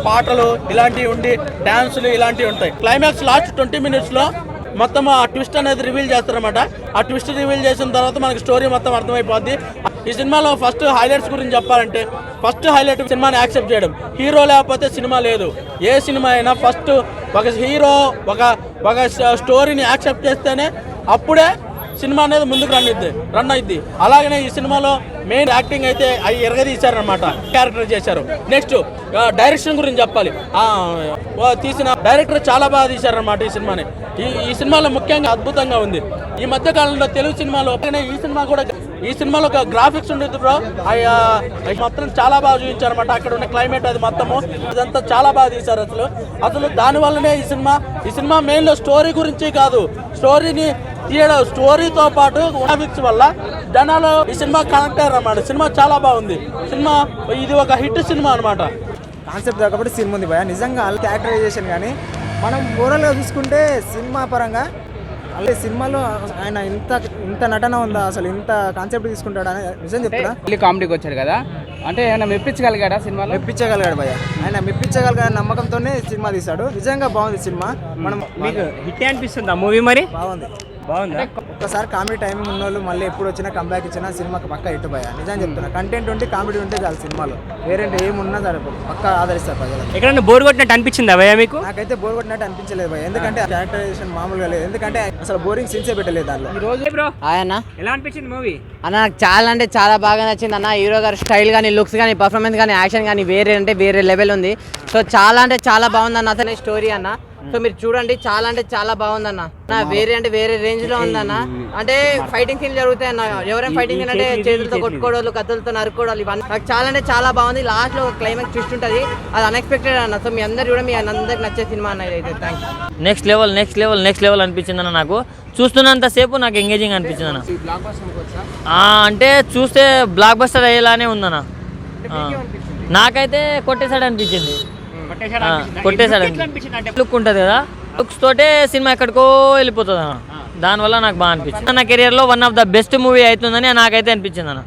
పాటలు ఇలాంటివి ఉండి డాన్సులు ఇలాంటివి ఉంటాయి. క్లైమాక్స్ లాస్ట్ 20 minutes లో మొత్తం ఆ ట్విస్ట్ అనేది రివీల్ చేస్తారనమాట. ఆ ట్విస్ట్ రివీల్ చేసిన తర్వాత మనకి స్టోరీ మొత్తం అర్థమైపోద్ది. ఈ సినిమాలో ఫస్ట్ హైలైట్స్ గురించి చెప్పాలంటే ఫస్ట్ హైలైట్ సినిమాని యాక్సెప్ట్ చేయడం. హీరో లేకపోతే సినిమా లేదు. ఏ సినిమా అయినా ఫస్ట్ ఒక హీరో ఒక స్టోరీని యాక్సెప్ట్ చేస్తేనే అప్పుడే సినిమా అనేది ముందుకు రన్ అయింది. అలాగనే ఈ సినిమాలో మెయిన్ యాక్టింగ్ అయితే అవి ఎరగదీశారనమాట, క్యారెక్టర్ చేశారు. నెక్స్ట్ డైరెక్షన్ గురించి చెప్పాలి. తీసిన డైరెక్టర్ చాలా బాగా తీశారనమాట ఈ సినిమాని. ఈ సినిమాలో ముఖ్యంగా అద్భుతంగా ఉంది. ఈ మధ్య కాలంలో తెలుగు సినిమాలో ఈ సినిమాలో ఒక గ్రాఫిక్స్ ఉండేది బ్రో, మొత్తం చాలా బాగా చూపించారనమాట. అక్కడ ఉన్న క్లైమేట్ అది మొత్తము ఇదంతా చాలా బాగా తీశారు. అసలు దానివల్లనే ఈ సినిమా మెయిన్లో స్టోరీ గురించి కాదు, స్టోరీని తీయడం, స్టోరీతో పాటు గ్రాఫిక్స్ వల్ల జనాలు ఈ సినిమా కనెక్ట్ అయ్యారు అన్నమాట. సినిమా చాలా బాగుంది. సినిమా ఇది ఒక హిట్ సినిమా అనమాట. కాన్సెప్ట్ కాబట్టి సినిమా ఉంది భయ. నిజంగా వాళ్ళ క్యారెక్టరైజేషన్ కానీ మనం ఓవరాల్గా చూసుకుంటే సినిమా పరంగా అలాగే సినిమాలో ఆయన ఇంత నటన ఉందా, అసలు ఇంత కాన్సెప్ట్ తీసుకుంటాడా అని నిజం చెప్తున్నా. కామెడీకి వచ్చారు కదా, అంటే ఏమైనా మెప్పించగలిగాడా సినిమాలో? మెప్పించగలిగాడు భయ. ఆయన మెప్పించగలిగిన నమ్మకంతోనే సినిమా తీశాడు. నిజంగా బాగుంది సినిమా. మనం మీకు హిట్ అనిపిస్తుంది ఆ మూవీ? మరి బాగుంది. ఒక్కసారి కామెడీ టైమింగ్ ఉన్న వాళ్ళు మళ్ళీ ఎప్పుడు వచ్చినా కంబ్యాక్ ఇచ్చినా సినిమాకి పక్క హిట్ భయ. నిజం చెప్తున్నా. కంటెంట్ ఉంటే కామెడీ ఉంటే చాలు సినిమాలో. వేరే ఏమున్నా సరే పక్క ఆదరిస్తారు ప్రజలు. ఎక్కడైనా బోర్ కొట్టినట్టు అనిపించిందా భయ మీకు? నాకైతే బోర్ కొట్టినట్టు అనిపించలేదు భయ. ఎందుకంటే క్యారెక్టరైజేషన్ మామూలుగా లేదు. ఎందుకంటే అసలు బోరింగ్ సీన్సే పెట్టలేదు దాంట్లో. ఈ రోజు బ్రో ఆయన ఎలా అనిపించింది మూవీ? అన్న నాకు చాలా అంటే చాలా బాగా నచ్చింది అన్న. హీరో గారి స్టైల్ కానీ, లుక్స్ కానీ, పర్ఫార్మెన్స్ కానీ, యాక్షన్ కానీ వేరే లెవెల్ ఉంది. సో చాలా అంటే చాలా బాగుందన్న అసలు స్టోరీ అన్న. సో మీరు చూడండి, చాలా అంటే చాలా బాగుందన్న. వేరే రేంజ్ లో ఉందన్న. అంటే ఫైటింగ్ సీన్ జరుగుతాయి అన్న. ఎవరైనా ఫైటింగ్ సీన్ అంటే చేతులతో కొట్టుకోవడాలు, కత్తులతో నరుకోవడాలు, ఇవన్నీ నాకు చాలా అంటే చాలా బాగుంది. లాస్ట్ లో క్లైమాక్స్ ట్విస్ట్ ఉంటుంది, అది అన్ఎక్స్పెక్టెడ్ అన్న. సో మీ అందరు కూడా మీ అందరికి నచ్చే సినిమా అన్న అయితే. Thank you. నెక్స్ట్ లెవెల్ అనిపించింది అన్న. నాకు చూస్తున్నంతసేపు నాకు ఎంగేజింగ్ అనిపించింది అన్న. అంటే చూస్తే బ్లాక్ బస్టర్ అయ్యేలానే ఉందన్న. నాకైతే కొట్టేశాడు అనిపించింది. లుక్ ఉంటుంది కదా, లుక్స్ తోటే సినిమా ఎక్కడికో వెళ్ళిపోతుంది అన్న. దానివల్ల నాకు బాగా అనిపించింది. నా కెరియర్లో one of the best movie అవుతుందని నాకైతే అనిపించింది అన్న.